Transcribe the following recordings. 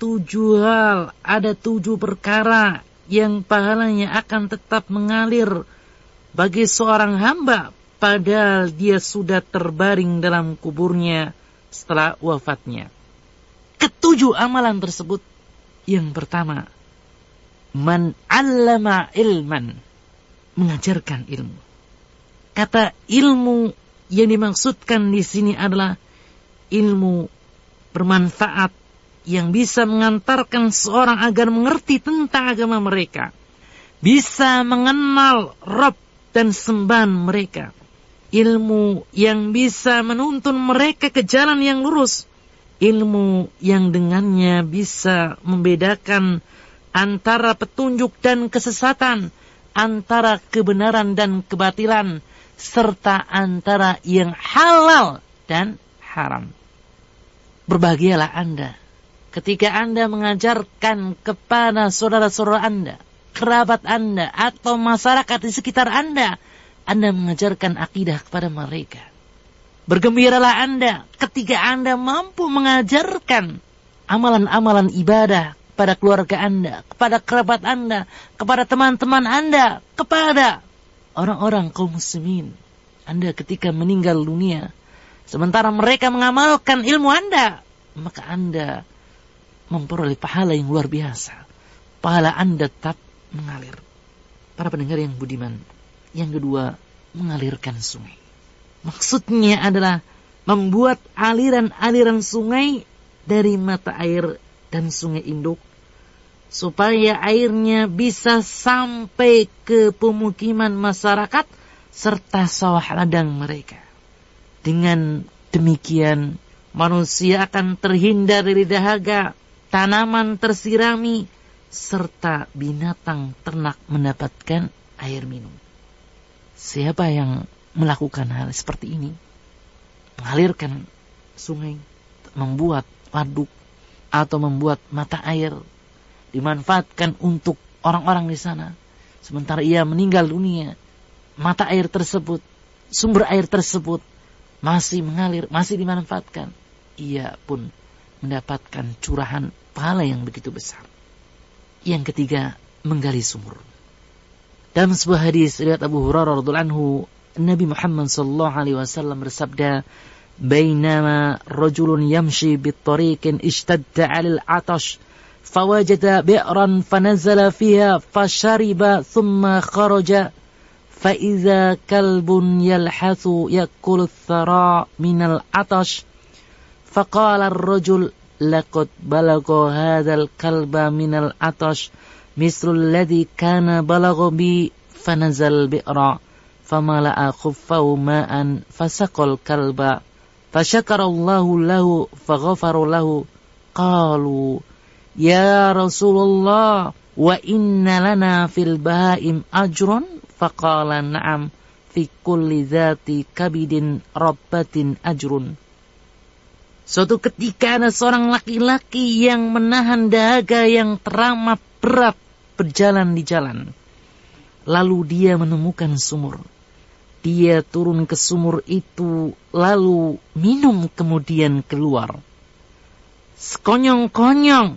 7 hal, ada 7 perkara yang pahalanya akan tetap mengalir bagi seorang hamba padahal dia sudah terbaring dalam kuburnya setelah wafatnya. Ke-7 amalan tersebut, yang pertama, man 'allama ilman, mengajarkan ilmu. Kata ilmu yang dimaksudkan di sini adalah ilmu bermanfaat yang bisa mengantarkan seorang agar mengerti tentang agama mereka, bisa mengenal Rabb dan sembahan mereka, ilmu yang bisa menuntun mereka ke jalan yang lurus, ilmu yang dengannya bisa membedakan antara petunjuk dan kesesatan, antara kebenaran dan kebatilan, serta antara yang halal dan haram. Berbahagialah Anda ketika Anda mengajarkan kepada saudara-saudara Anda, kerabat Anda, atau masyarakat di sekitar Anda mengajarkan akidah kepada mereka. Bergembiralah Anda ketika Anda mampu mengajarkan amalan-amalan ibadah kepada keluarga Anda, kepada kerabat Anda, kepada teman-teman Anda, kepada orang-orang kaum muslimin. Anda ketika meninggal dunia, sementara mereka mengamalkan ilmu Anda, maka Anda memperoleh pahala yang luar biasa. Pahala Anda tetap mengalir. Para pendengar yang budiman, yang kedua, mengalirkan sungai. Maksudnya adalah membuat aliran-aliran sungai dari mata air dan sungai induk, supaya airnya bisa sampai ke pemukiman masyarakat serta sawah ladang mereka. Dengan demikian, manusia akan terhindar dari dahaga, tanaman tersirami, serta binatang ternak mendapatkan air minum. Siapa yang melakukan hal seperti ini, mengalirkan sungai, membuat waduk, atau membuat mata air, dimanfaatkan untuk orang-orang di sana, sementara ia meninggal dunia, mata air tersebut, sumber air tersebut masih mengalir, masih dimanfaatkan, ia pun mendapatkan curahan pahala yang begitu besar. Yang ketiga, menggali sumur. Dalam sebuah hadis riwayat Abu Hurairah radhiyallahu anhu, Nabi Muhammad sallallahu alaihi wasallam bersabda, "Bainama rajulun yamshi bit-tariqin ishtadda 'alal 'atash, fawajada bi'ran fanazala fiha fashariba thumma kharaja, fa idza kalbun yalhathu yakulu ath-thara minal 'atash, faqala ar-rajul laqad balagha hadzal kalba minal 'atash mislu alladhi kana balagha bi, fanazal bi'ra famala'a khuffahu ma'an fasaqal kalba fasyakarallahu lahu faghafara lahu. Qalu ya Rasulullah wa inna lana fil bahaim ajrun, faqala na'am fi kulli dzati kabidin rabbatin ajrun. Suatu ketika ada seorang laki-laki yang menahan dahaga yang teramat berat berjalan di jalan. Lalu dia menemukan sumur. Dia turun ke sumur itu, lalu minum kemudian keluar. Sekonyong-konyong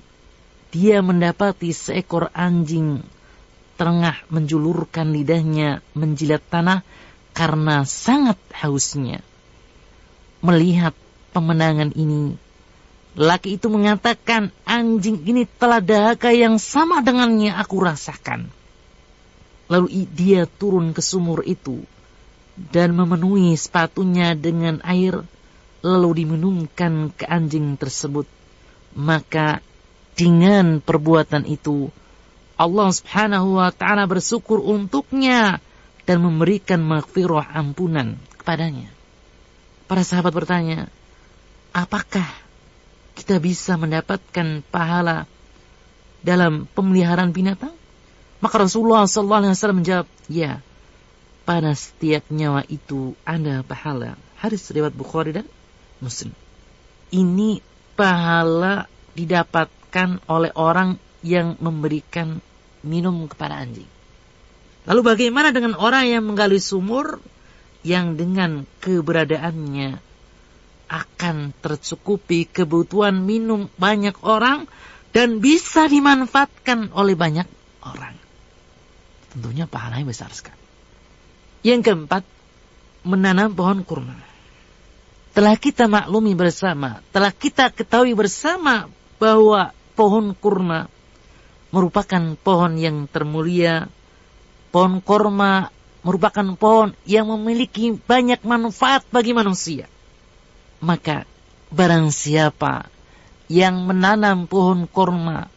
dia mendapati seekor anjing tengah menjulurkan lidahnya menjilat tanah karena sangat hausnya. Melihat pemenangan ini, laki itu mengatakan, anjing ini telah dahaga yang sama dengannya aku rasakan. Lalu dia turun ke sumur itu dan memenuhi sepatunya dengan air, lalu diminumkan ke anjing tersebut. Maka dengan perbuatan itu Allah subhanahu wa ta'ala bersyukur untuknya dan memberikan maghfirah, ampunan kepadanya. Para sahabat bertanya, apakah kita bisa mendapatkan pahala dalam pemeliharaan binatang? Maka Rasulullah SAW menjawab, ya, pada setiap nyawa itu ada pahala. Hadis riwayat Bukhari dan Muslim. Ini pahala didapatkan oleh orang yang memberikan minum kepada anjing. Lalu bagaimana dengan orang yang menggali sumur yang dengan keberadaannya akan tercukupi kebutuhan minum banyak orang dan bisa dimanfaatkan oleh banyak orang. Tentunya pahalanya besar sekali. Yang keempat, menanam pohon kurma. Telah kita maklumi bersama, telah kita ketahui bersama bahwa pohon kurma merupakan pohon yang termulia. Pohon kurma merupakan pohon yang memiliki banyak manfaat bagi manusia. Maka barang siapa yang menanam pohon kurma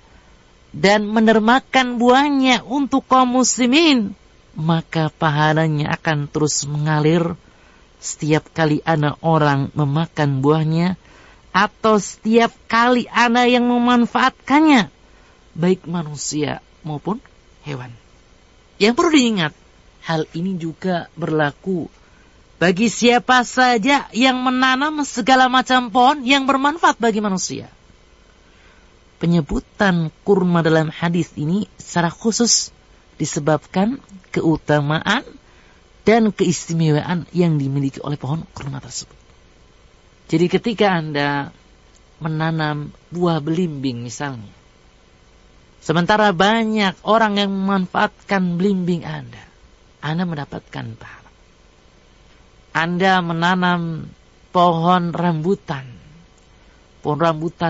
dan menermakan buahnya untuk kaum muslimin, maka pahalanya akan terus mengalir setiap kali ada orang memakan buahnya atau setiap kali ada yang memanfaatkannya, baik manusia maupun hewan. Yang perlu diingat, hal ini juga berlaku bagi siapa saja yang menanam segala macam pohon yang bermanfaat bagi manusia. Penyebutan kurma dalam hadis ini secara khusus disebabkan keutamaan dan keistimewaan yang dimiliki oleh pohon kurma tersebut. Jadi ketika Anda menanam buah belimbing misalnya, sementara banyak orang yang memanfaatkan belimbing Anda mendapatkan pahala. Anda menanam pohon rambutan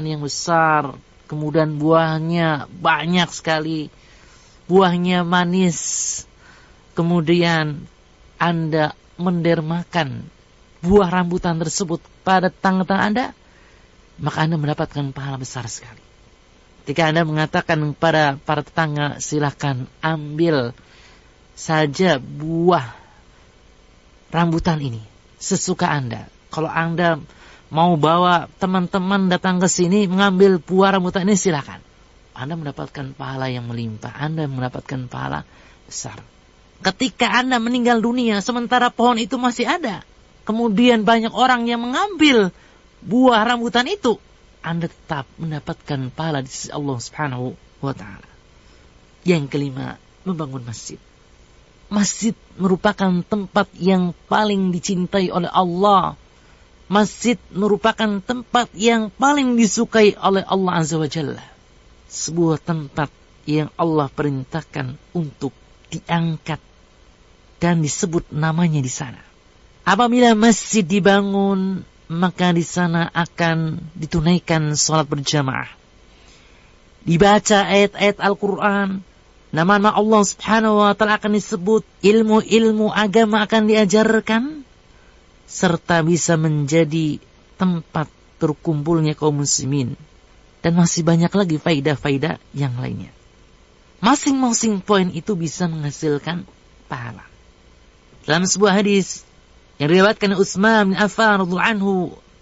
yang besar, kemudian buahnya banyak sekali, buahnya manis, kemudian Anda mendermakan buah rambutan tersebut pada tetangga Anda, maka Anda mendapatkan pahala besar sekali. Ketika Anda mengatakan kepada para tetangga, silakan ambil saja buah rambutan ini sesuka Anda. Kalau Anda mau bawa teman-teman datang ke sini mengambil buah rambutan ini, silakan. Anda mendapatkan pahala yang melimpah, Anda mendapatkan pahala besar. Ketika Anda meninggal dunia sementara pohon itu masih ada, kemudian banyak orang yang mengambil buah rambutan itu, Anda tetap mendapatkan pahala di sisi Allah Subhanahu wa taala. Yang kelima, membangun masjid. Masjid merupakan tempat yang paling dicintai oleh Allah. Masjid merupakan tempat yang paling disukai oleh Allah Azza wa Jalla. Sebuah tempat yang Allah perintahkan untuk diangkat dan disebut namanya di sana. Apabila masjid dibangun, maka di sana akan ditunaikan salat berjamaah. Dibaca ayat-ayat Al-Quran, nama-nama Allah Subhanahu wa taala akan disebut, ilmu-ilmu agama akan diajarkan, serta bisa menjadi tempat berkumpulnya kaum muslimin. Dan masih banyak lagi faidah-faidah yang lainnya. Masing-masing poin itu bisa menghasilkan pahala. Dalam sebuah hadis yang diriwayatkan Utsman bin Affan radhiyallahu anhu,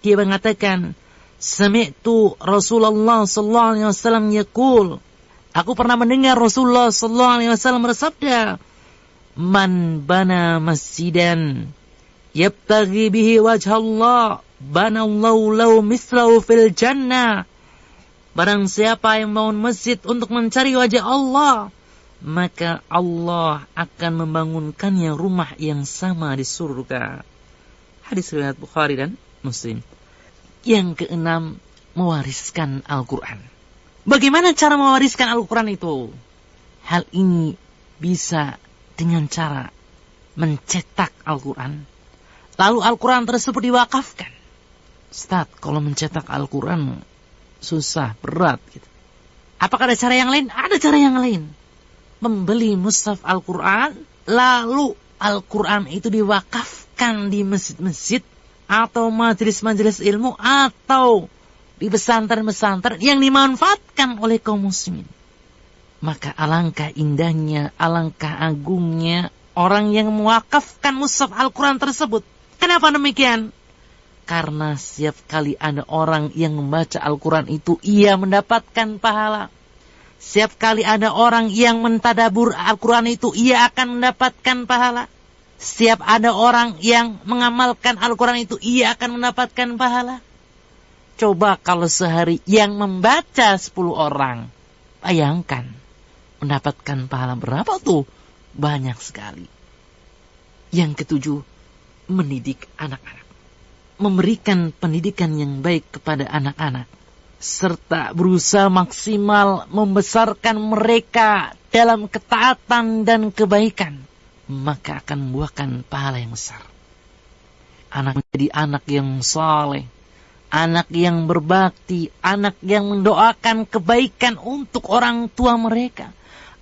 dia mengatakan, sami'tu Rasulullah sallallahu alaihi wasallam yaqul, aku pernah mendengar Rasulullah sallallahu alaihi wasallam bersabda, man bana masjidan yabtaghi bihi wajhallah banallahu lahu mislahu fil jannah. Barang siapa yang membangun masjid untuk mencari wajah Allah, maka Allah akan membangunkannya rumah yang sama di surga. Hadis riwayat Bukhari dan Muslim. Yang keenam, mewariskan Al-Quran. Bagaimana cara mewariskan Al-Quran itu? Hal ini bisa dengan cara mencetak Al-Quran, lalu Al-Quran tersebut diwakafkan. Ustaz, kalau mencetak Al-Quran susah, berat gitu. Apakah ada cara yang lain? Ada cara yang lain. Membeli mushaf Al-Quran, lalu Al-Quran itu diwakafkan di masjid-masjid atau majelis-majelis ilmu atau di pesantren-pesantren yang dimanfaatkan oleh kaum muslimin. Maka alangkah indahnya, alangkah agungnya orang yang mewakafkan mushaf Al-Quran tersebut. Kenapa demikian? Karena setiap kali ada orang yang membaca Al-Quran itu, ia mendapatkan pahala. Setiap kali ada orang yang mentadabur Al-Quran itu, ia akan mendapatkan pahala. Setiap ada orang yang mengamalkan Al-Quran itu, ia akan mendapatkan pahala. Coba kalau sehari yang membaca 10 orang, bayangkan mendapatkan pahala berapa tuh? Banyak sekali. Yang ketujuh, mendidik anak-anak. Memberikan pendidikan yang baik kepada anak-anak. serta berusaha maksimal membesarkan mereka dalam ketaatan dan kebaikan, maka akan membuahkan pahala yang besar. Anak menjadi anak yang saleh, anak yang berbakti, anak yang mendoakan kebaikan untuk orang tua mereka,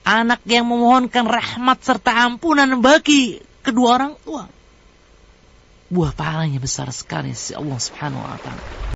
anak yang memohonkan rahmat serta ampunan bagi kedua orang tua. Buah pahalanya besar sekali si Allah Subhanahu wa ta'ala.